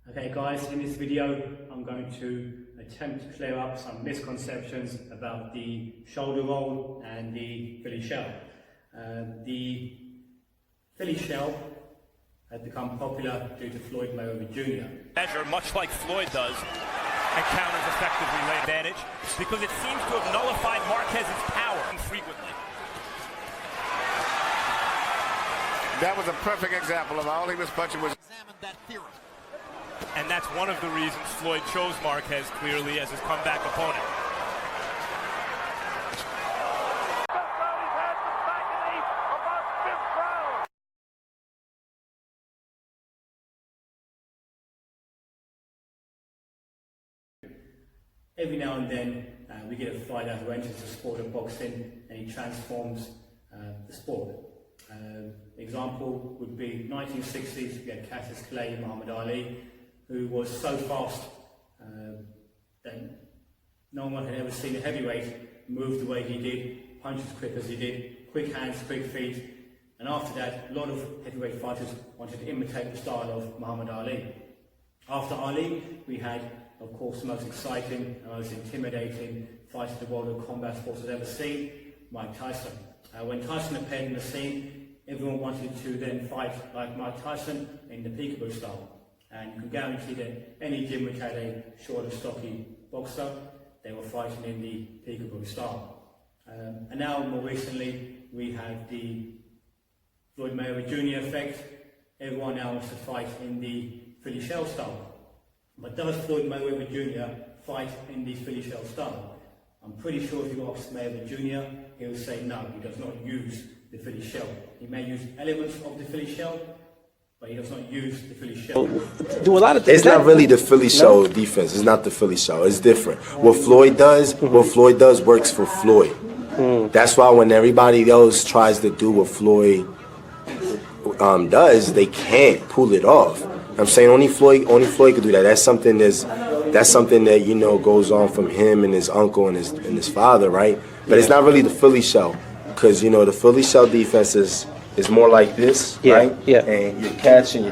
Okay guys, in this video I'm going to attempt to clear up some misconceptions about the shoulder roll and the Philly shell. The Philly shell had become popular due to Floyd Mayweather Jr. Measure, much like Floyd does, and counters effectively late advantage because it seems to have nullified Marquez's power infrequently. That was a perfect example of all he was punching was Examine that theorem. And that's one of the reasons Floyd chose Marquez clearly as his comeback opponent. Every now and then we get a fighter who enters the sport of boxing and he transforms the sport. Example would be 1960s, we had Cassius Clay, Muhammad Ali, who was so fast that no one had ever seen a heavyweight move the way he did, punch as quick as he did, quick hands, quick feet, and after that a lot of heavyweight fighters wanted to imitate the style of Muhammad Ali. After Ali we had, of course, the most exciting and most intimidating fighter the world of combat sports has ever seen, Mike Tyson. When Tyson appeared in the scene, everyone wanted to then fight like Mike Tyson in the peekaboo style. And you can guarantee that any gym which had a short and stocky boxer, they were fighting in the peekaboo style. And now, more recently, we have the Floyd Mayweather Jr. effect. Everyone now wants to fight in the Philly shell style. But does Floyd Mayweather Jr. fight in the Philly shell style? I'm pretty sure if you ask Mayweather Jr., he will say no, he does not use the Philly shell. He may use elements of the Philly shell, but he does not use the Philly shell. Do a lot of things. It's not really the Philly shell defense. It's not the Philly shell. It's different. What Floyd does works for Floyd. That's why when everybody else tries to do what Floyd does, they can't pull it off. I'm saying only Floyd could do that. That's something that you know goes on from him and his uncle and his father, right? But it's not really the Philly shell, because you know the Philly shell defense is more like this, right? Yeah. And you're catching,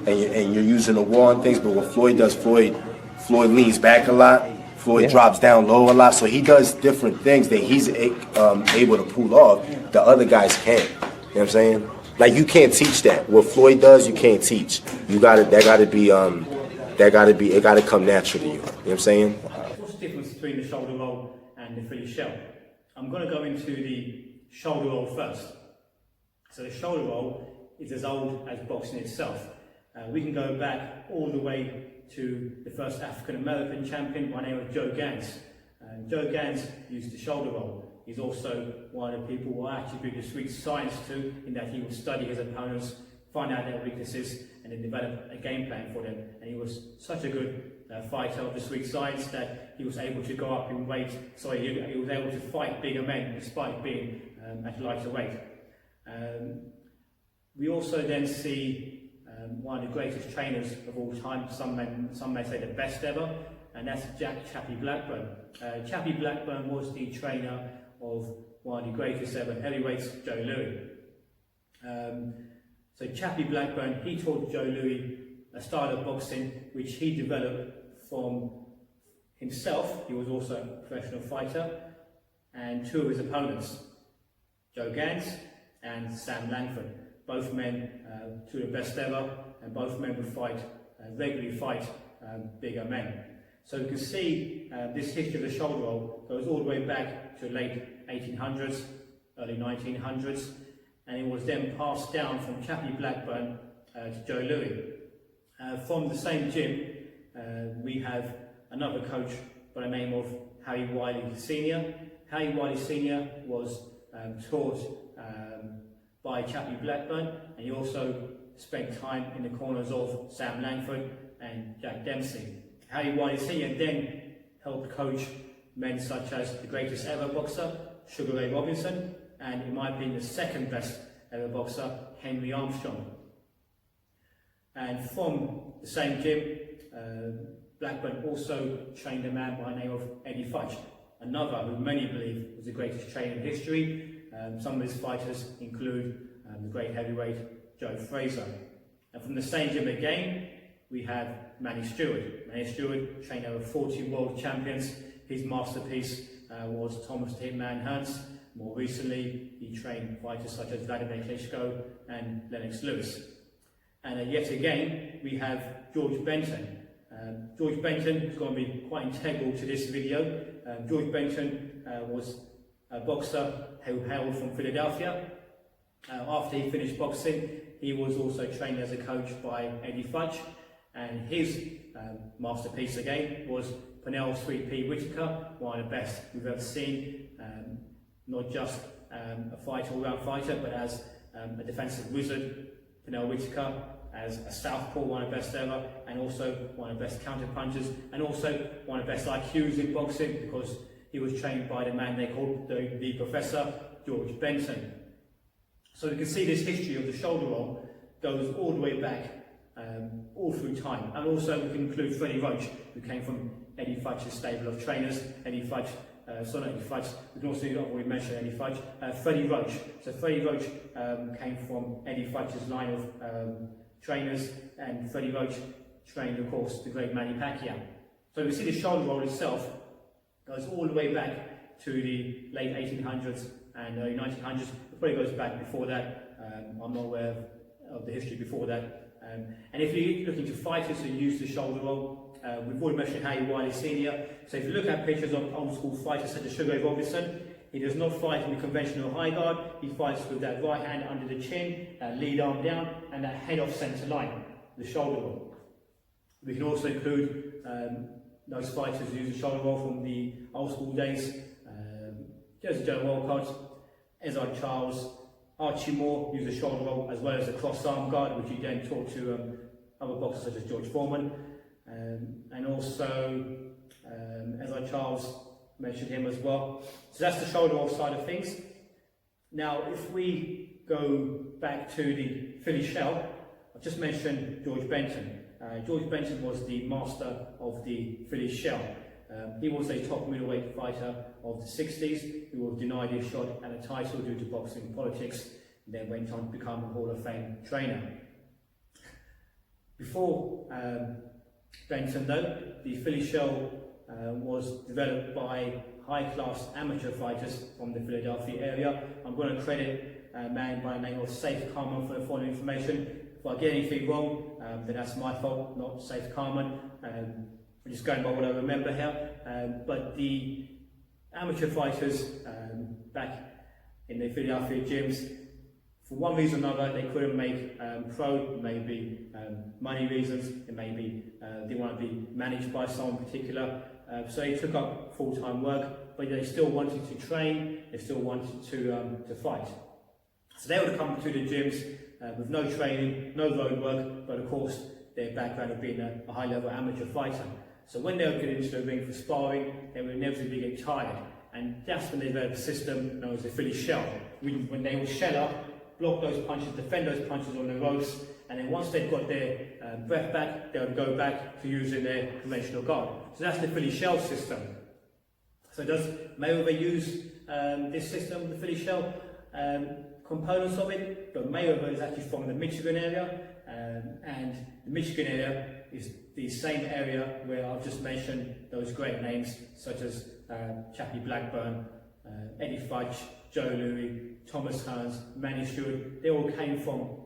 and you're using the wall and things. But what Floyd does, Floyd leans back a lot. Floyd drops down low a lot. So he does different things that he's able to pull off. The other guys can't. You know what I'm saying? Like you can't teach that. What Floyd does, you can't teach. It gotta come natural to you. You know what I'm saying? What's the difference between the shoulder roll and the Philly shell? I'm going to go into the shoulder roll first. So the shoulder roll is as old as boxing itself. We can go back all the way to the first African American champion by the name of Joe Gans. Joe Gans used the shoulder roll. He's also one of the people who I attribute the sweet science to, in that he would study his opponents, find out their weaknesses, and then develop a game plan for them. And he was such a good fighter of the sweet science that he was able to go up in weight, so he was able to fight bigger men despite being at a lighter weight. We also then see one of the greatest trainers of all time, some may say the best ever, and that's Chappie Blackburn. Chappie Blackburn was the trainer of one of the greatest ever heavyweights, Joe Louis. So Chappie Blackburn, he taught Joe Louis a style of boxing which he developed from himself. He was also a professional fighter, and two of his opponents, Joe Gans and Sam Langford. Both men, two of the best ever, and both men would regularly fight bigger men. So you can see this history of the shoulder roll goes all the way back to late 1800s, early 1900s, and it was then passed down from Chappie Blackburn to Joe Louis. From the same gym, we have another coach by the name of Harry Wiley Sr. Harry Wiley Sr. was taught by Chappie Blackburn, and he also spent time in the corners of Sam Langford and Jack Dempsey. Harry Wiley Sr. then helped coach men such as the greatest ever boxer, Sugar Ray Robinson, and in my opinion the second best ever boxer, Henry Armstrong. And from the same gym, Blackburn also trained a man by the name of Eddie Fudge, another who many believe was the greatest trainer in history. Some of his fighters include the great heavyweight Joe Frazier. And from the same gym again, we have Manny Stewart. Manny Stewart trained over 40 world champions. His masterpiece was Thomas the Hitman Hearns. More recently, he trained fighters such as Vladimir Klitschko and Lennox Lewis. And yet again, we have George Benton. George Benton is going to be quite integral to this video. George Benton was a boxer who hailed from Philadelphia. After he finished boxing, he was also trained as a coach by Eddie Fudge, and his masterpiece again was Pernell Sweet Pea Whitaker, one of the best we've ever seen, not just a fighter, all-round fighter, but as a defensive wizard. Pernell Whitaker as a southpaw, one of the best ever, and also one of the best counter-punchers, and also one of the best IQs in boxing, because he was trained by the man they called the Professor, George Benton. So you can see this history of the shoulder roll goes all the way back, all through time. And also we can include Freddie Roach, who came from Eddie Fudge's stable of trainers. Eddie Fudge, sorry, not Eddie Fudge, we can also already mention Eddie Fudge. Freddie Roach. So Freddie Roach came from Eddie Fudge's line of trainers, and Freddie Roach trained, of course, the great Manny Pacquiao. So we see the shoulder roll itself goes all the way back to the late 1800s and early 1900s. It probably goes back before that. I'm not aware of the history before that. And if you're looking to fighters who use the shoulder roll, we've already mentioned Harry Wiley Sr. So if you look at pictures of old school fighters such as Sugar Ray Robinson, he does not fight in the conventional high guard. He fights with that right hand under the chin, lead arm down, and that head off centre line, the shoulder roll. We can also include those fighters who use the shoulder roll from the old school days. Jersey Joe Walcott, Ezard Charles, Archie Moore used the shoulder roll as well as the cross arm guard, which he then taught to other boxers such as George Foreman. And also Ezard Charles, mentioned him as well. So that's the shoulder roll side of things. Now if we go back to the Philly shell, I've just mentioned George Benton. George Benton was the master of the Philly shell. He was a top middleweight fighter of the 60s who was denied his shot at a title due to boxing politics, and then went on to become a Hall of Fame trainer. Before Benton though, the Philly shell was developed by high-class amateur fighters from the Philadelphia area. I'm going to credit a man by the name of Safe Carman for the following information. If I get anything wrong, then that's my fault, not Safe Carman. I'm just going by what I remember here. But the amateur fighters back in the Philadelphia gyms, for one reason or another, they couldn't make pro. It may be money reasons, it may be they want to be managed by someone particular. So they took up full-time work, but they still wanted to train, they still wanted to fight. So they would come to the gyms with no training, no road work, but of course their background of being a high-level amateur fighter. So when they would get into the ring for sparring, they would inevitably get tired. And that's when they developed a system known as the Philly shell. When they would shell up, block those punches, defend those punches on the ropes, and then once they've got their breath back, they would go back to using their conventional guard. So that's the Philly shell system. So does Mayweather use this system, the Philly shell? Components of it, but Mayweather is actually from the Michigan area, and the Michigan area is the same area where I've just mentioned those great names such as Chappie Blackburn, Eddie Fudge, Joe Louis, Thomas Hearns, Manny Stewart. They all came from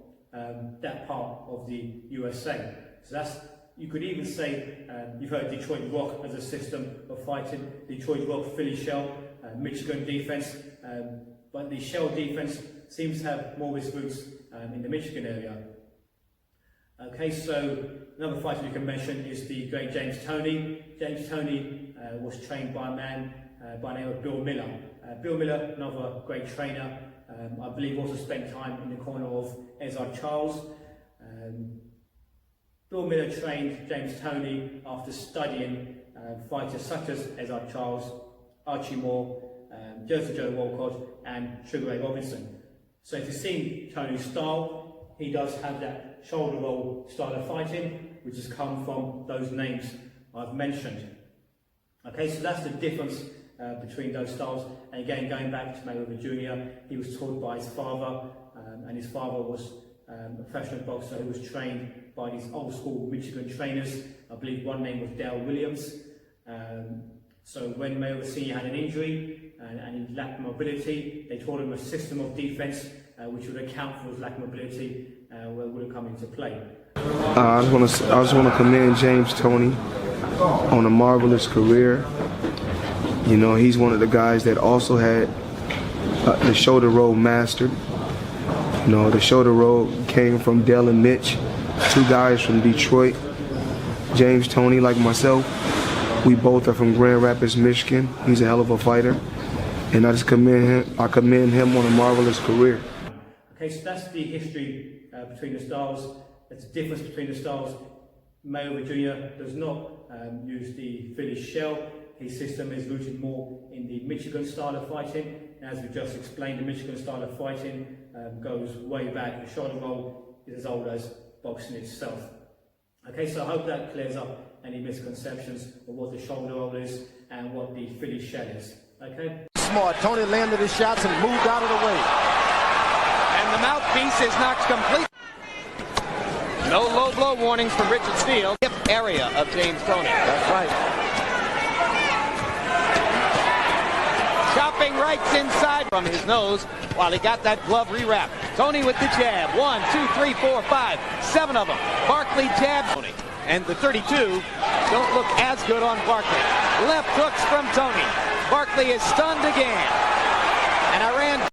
that part of the USA. So that's, you could even say, you've heard Detroit Rock as a system of fighting, Detroit Rock, Philly shell, Michigan defense, but the shell defense seems to have more of its roots in the Michigan area. Okay, so another fighter you can mention is the great James Toney. James Toney was trained by a man by the name of Bill Miller. Bill Miller, another great trainer, I believe also spent time in the corner of Ezard Charles. Bill Miller trained James Toney after studying fighters such as Ezard Charles, Archie Moore, Jersey Joe Walcott and Sugar Ray Robinson. So if you've seen Toney's style, he does have that shoulder roll style of fighting, which has come from those names I've mentioned. Okay, so that's the difference between those styles. And again, going back to Mayweather Jr., he was taught by his father, and his father was a professional boxer who was trained by these old school Michigan trainers. I believe one name was Dale Williams. So when Mayweather Sr. had an injury and he lacked mobility, they taught him a system of defense which would account for his lack of mobility, where it would have come into play. I just want to commend James Toney on a marvelous career. You know, he's one of the guys that also had the shoulder roll mastered. You know, the shoulder roll came from Dell and Mitch, two guys from Detroit. James Toney, like myself, we both are from Grand Rapids, Michigan. He's a hell of a fighter, and I commend him on a marvelous career. Okay, so that's the history between the styles. That's the difference between the styles. Mayweather Jr. does not use the Philly shell. His system is rooted more in the Michigan style of fighting. As we just explained, the Michigan style of fighting goes way back. The shoulder roll is as old as boxing itself. Okay, so I hope that clears up any misconceptions of what the shoulder roll is and what the Philly shell is. Okay? Smart. Toney landed his shots and moved out of the way. And the mouthpiece is knocked complete. No low blow warnings from Richard Steele. Hip area of James Toney. That's right. Chopping rights inside from his nose while he got that glove rewrapped. Toney with the jab. 1, 2, 3, 4, 5, 7 of them. Barkley jab. Toney. And the 32 don't look as good on Barkley. Left hooks from Toney. Barkley is stunned again. And Iran